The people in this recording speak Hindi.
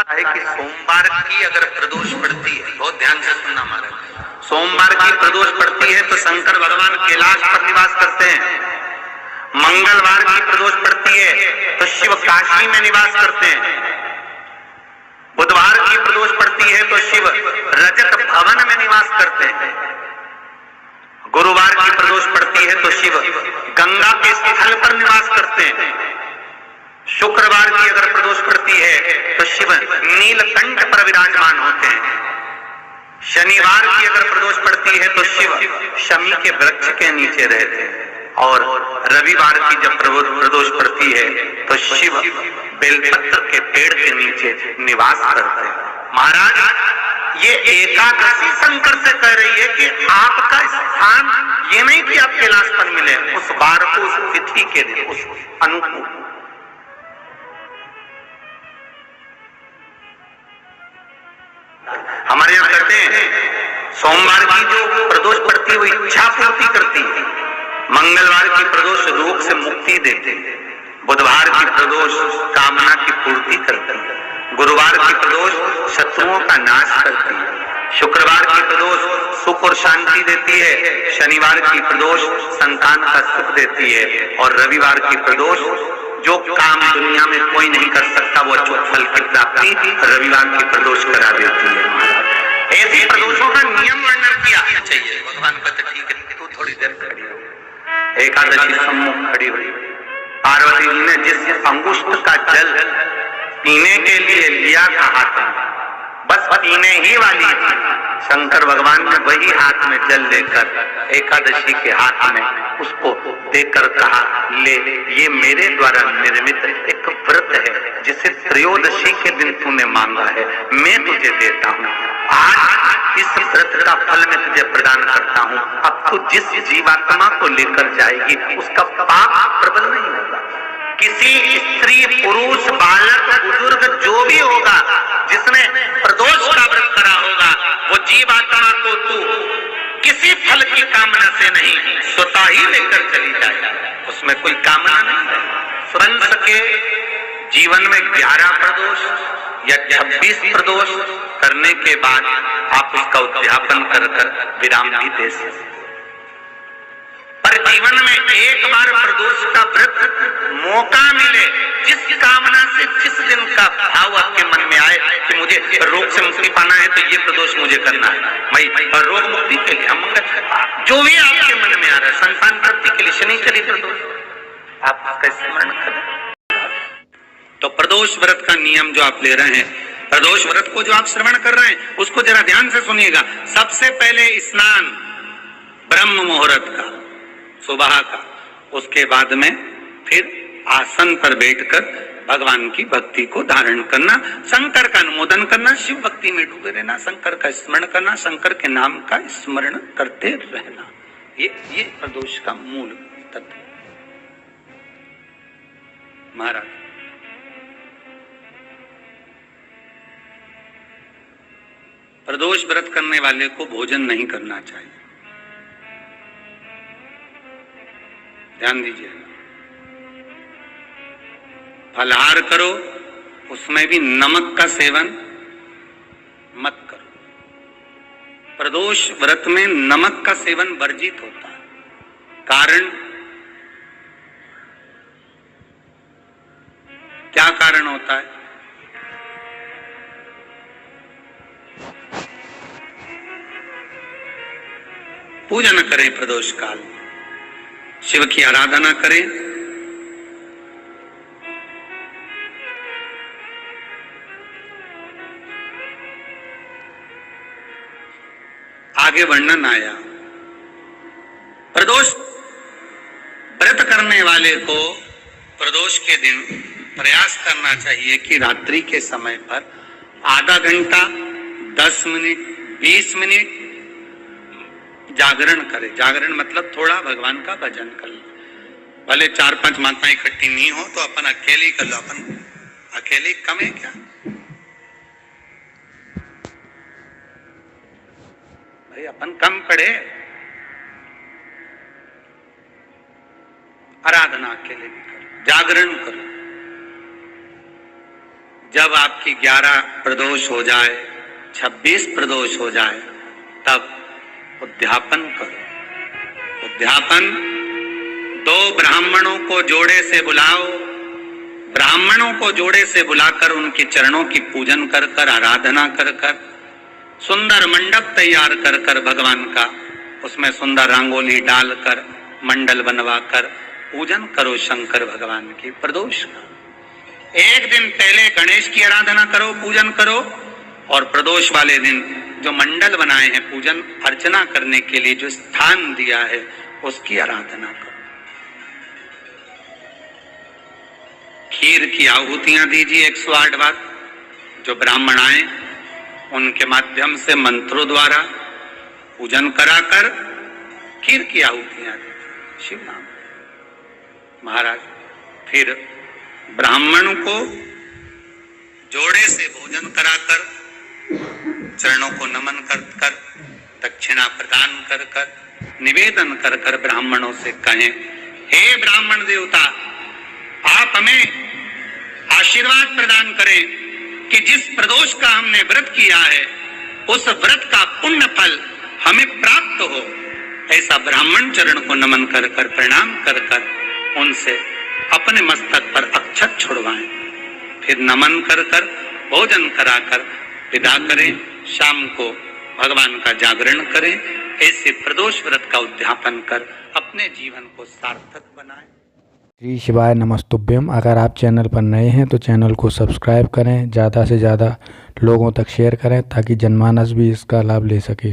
है कि सोमवार की अगर प्रदोष पड़ती है, बहुत ध्यान से सुनना महाराज, सोमवार की प्रदोष पड़ती है तो शंकर भगवान कैलाश पर निवास करते हैं। मंगलवार की प्रदोष पड़ती है तो शिव काशी में निवास करते हैं। बुधवार की प्रदोष पड़ती है तो शिव रजत भवन में निवास करते हैं। गुरुवार की प्रदोष पड़ती है तो शिव गंगा के स्थल पर निवास करते हैं। शुक्रवार की अगर प्रदोष पड़ती है तो शिव नीलकंठ पर विराजमान होते हैं। शनिवार की अगर प्रदोष पड़ती है तो शिव शमी के वृक्ष के नीचे रहते हैं। और रविवार की जब प्रदोष पड़ती है तो शिव बेलपत्र के पेड़ के नीचे निवास करते हैं। महाराज ये एकादशी शंकर से कह रही है कि आपका स्थान ये नहीं कि आप कैलाश पर मिले, उस बार को, उस तिथि के दिन, उस अनुकूल। हमारे यहां कहते हैं सोमवार की जो प्रदोष पड़ती है वो इच्छा पूर्ति करती है। मंगलवार की प्रदोष रोग से मुक्ति देते हैं। बुधवार की प्रदोष कामना की पूर्ति करती है। गुरुवार की प्रदोष शत्रुओं का नाश करती है। शुक्रवार की प्रदोष सुख और शांति देती है। शनिवार की प्रदोष संतान का सुख देती है। और रविवार की प्रदोष जो काम दुनिया में कोई नहीं कर सकता वो अचूक फल की प्राप्ति रविवार की प्रदोष करा देती है। ऐसी प्रदोषों का नियम वर्णन किया चाहिए। भगवान कहते ठीक है तू थोड़ी देर खड़ी हो। एकादशी सम्मुख खड़ी हुई, पार्वती जी ने जिस अंगुष्ठ का जल पीने के लिए लिया था हाथ में, बस पीने ही वाली थी, शंकर भगवान ने वही हाथ में जल लेकर एकादशी के हाथ में उसको देकर कहा ले, ये मेरे द्वारा निर्मित एक व्रत है जिसे त्रयोदशी के दिन तूने मांगा है, मैं तुझे देता हूँ। आज इस व्रत का फल मैं तुझे प्रदान करता हूँ। अब तू जिस जीवात्मा को लेकर जाएगी उसका पाप प्रबल नहीं होगा। किसी स्त्री, पुरुष, बालक, बुजुर्ग जो भी होगा जिसने प्रदोष का व्रत करा होगा वो जीवात्मा को तू किसी फल की कामना से नहीं स्वतः ही लेकर चली जाए, उसमें कोई कामना नहीं है। वंश के जीवन में 11 प्रदोष या 26 प्रदोष करने के बाद आप उसका उद्यापन कर विराम भी दे सकते। पर जीवन में एक बार प्रदोष का व्रत मौका मिले, जिस कामना से जिस दिन का भाव आपके मन में आए कि मुझे रोग से मुक्ति पाना है तो ये प्रदोष मुझे करना है, भाई रोग मुक्ति के लिए हम जो भी आपके मन में आ रहा है, संतान प्राप्ति के लिए शनिचरी प्रदोष आप उसका स्मरण करें। तो प्रदोष व्रत का नियम जो आप ले रहे हैं, प्रदोष व्रत को जो आप श्रवण कर रहे हैं उसको जरा ध्यान से सुनिएगा। सबसे पहले स्नान ब्रह्म मुहूर्त का, सुबह का, उसके बाद में फिर आसन पर बैठकर भगवान की भक्ति को धारण करना, शंकर का अनुमोदन करना, शिव भक्ति में डूबे रहना, शंकर का स्मरण करना, शंकर के नाम का स्मरण करते रहना, ये प्रदोष का मूल तत्व। महाराज प्रदोष व्रत करने वाले को भोजन नहीं करना चाहिए, ध्यान दीजिए। फलाहार करो, उसमें भी नमक का सेवन मत करो। प्रदोष व्रत में नमक का सेवन वर्जित होता है। कारण क्या कारण होता है? पूजन करें प्रदोष काल, शिव की आराधना करें, आगे वर्णन आया। प्रदोष व्रत करने वाले को प्रदोष के दिन प्रयास करना चाहिए कि रात्रि के समय पर आधा घंटा, 10 मिनट, 20 मिनट जागरण करे। जागरण मतलब थोड़ा भगवान का भजन कर लो। भले 4-5 माताएं इकट्ठी नहीं हो तो अपन अकेले कर लो। अपन अकेले कम है क्या भाई? अपन कम पड़े, आराधना अकेले भी करो, जागरण करो। जब आपकी 11 प्रदोष हो जाए, 26 प्रदोष हो जाए, तब उद्यापन करो। उद्यापन 2 ब्राह्मणों को जोड़े से बुलाओ, ब्राह्मणों को जोड़े से बुलाकर उनके चरणों की पूजन कर कर, आराधना कर कर, सुंदर मंडप तैयार कर कर भगवान का, उसमें सुंदर रंगोली डालकर, मंडल बनवाकर पूजन करो शंकर भगवान की प्रदोष का। एक दिन पहले गणेश की आराधना करो, पूजन करो, और प्रदोष वाले दिन जो मंडल बनाए हैं पूजन अर्चना करने के लिए, जो स्थान दिया है, उसकी आराधना करो। खीर की आहुतियां दीजिए 108 बार। जो ब्राह्मण आए उनके माध्यम से मंत्रों द्वारा पूजन कराकर खीर की आहुतियां दीजिए शिव नाम। महाराज फिर ब्राह्मण को जोड़े से भोजन कराकर, चरणों को नमन कर कर, दक्षिणा प्रदान कर कर, निवेदन कर कर ब्राह्मणों से कहें, हे ब्राह्मण देवता, आप हमें आशीर्वाद प्रदान करें कि जिस प्रदोष का हमने व्रत किया है उस व्रत का पुण्य फल हमें प्राप्त हो। ऐसा ब्राह्मण चरण को नमन कर कर, प्रणाम कर कर उनसे अपने मस्तक पर अक्षत छुड़वाएं, फिर नमन कर कर, भोजन कराकर विदा करें। शाम को भगवान का जागरण करें। ऐसे प्रदोष व्रत का उद्यापन कर अपने जीवन को सार्थक बनाएं। श्री शिवाय नमस्तुभ्यम। अगर आप चैनल पर नए हैं तो चैनल को सब्सक्राइब करें, ज़्यादा से ज़्यादा लोगों तक शेयर करें ताकि जनमानस भी इसका लाभ ले सके।